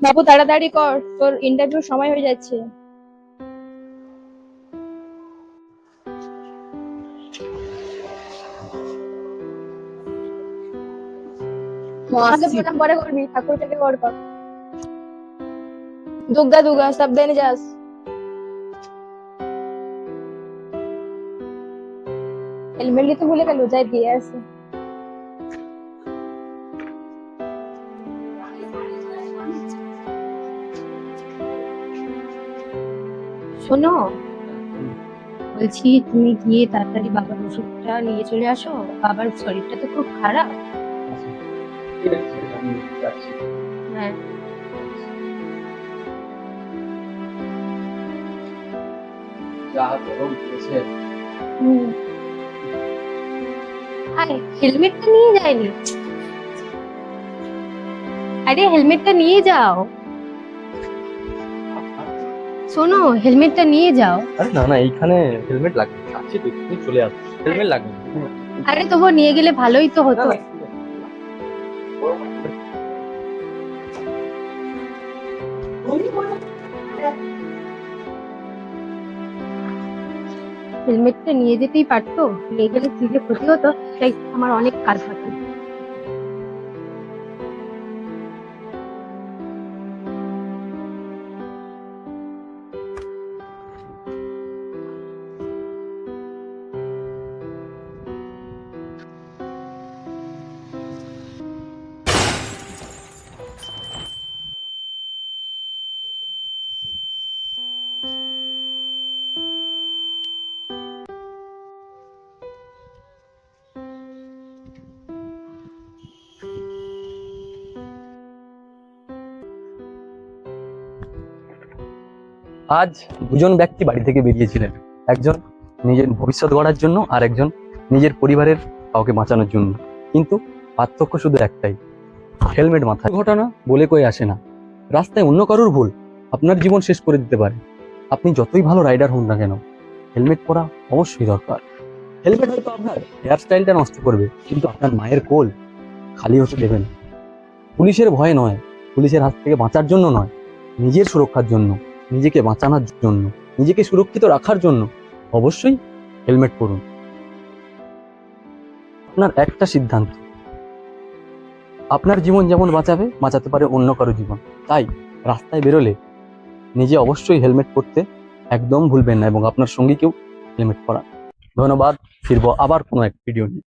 বাবু তাড়াতাড়ি কর, তোর ইন্টারভিউর সময় হয়ে যাচ্ছে। আমাকে প্রণাম পরে করবি, ঠাকুরকে কর কর। দুগ্গা দুগ্গা সাবধানে যাস। হেলমেট নিতে ভুলে গেল, যাই দিয়ে আসে। শোনো, বলছি তুমি গিয়ে তাড়াতাড়ি বাবার ওষুধটা নিয়ে চলে আসো। বাবার শরীরটা তো খুব খারাপ। ঠিক আছে, আমি যাচ্ছি। হ্যাঁ। যা গরম পড়েছে। আরে হেলমেটটা নিয়ে যায়নি। আরে হেলমেটটা নিয়ে যাও। শোনো, হেলমেটটা নিয়ে যাও। আরে না না, এইখানে হেলমেট লাগবে, আছি তো, তুমি চলে আসো, হেলমেট লাগবে না। আরে তবু নিয়ে গেলে ভালোই তো না, হতো। না, ঠিক আছে। হেলমেটটা নিয়ে যেতেই পারতো, নিয়ে গেলে কি যে ক্ষতি হতো, তাই আমার অনেক কাজ থাকে। আজ দুজন ব্যক্তি বাড়ি থেকে বেরিয়েছিলেন, একজন নিজের ভবিষ্যৎ গড়ার জন্য আর একজন নিজের পরিবারের কাউকে বাঁচানোর জন্য। কিন্তু পার্থক্য শুধু একটাই, হেলমেট মাথায়। ঘটনা বলে কই আসে না, রাস্তায় অন্য কারোর ভুল আপনার জীবন শেষ করে দিতে পারে। আপনি যতই ভালো রাইডার হন না কেন, হেলমেট পরা অবশ্যই দরকার। হেলমেট হয়তো আপনার হেয়ার স্টাইলটা নষ্ট করবে, কিন্তু আপনার মায়ের কোল খালি হতে দেবেন। পুলিশের ভয়ে নয়, পুলিশের হাত থেকে বাঁচার জন্য নয়, নিজের সুরক্ষার জন্য, নিজেকে বাঁচানোর জন্য, নিজেকে সুরক্ষিত রাখার জন্য অবশ্যই হেলমেট পরুন। আপনার একটা সিদ্ধান্ত আপনার জীবন যেমন বাঁচাতে পারে অন্য কারো জীবন। তাই রাস্তায় বেরোলে নিজে অবশ্যই হেলমেট পরতে একদম ভুলবেন না, এবং আপনার সঙ্গীকেও হেলমেট পরা। ধন্যবাদ। ফিরবো আবার কোনো এক ভিডিও নিয়ে।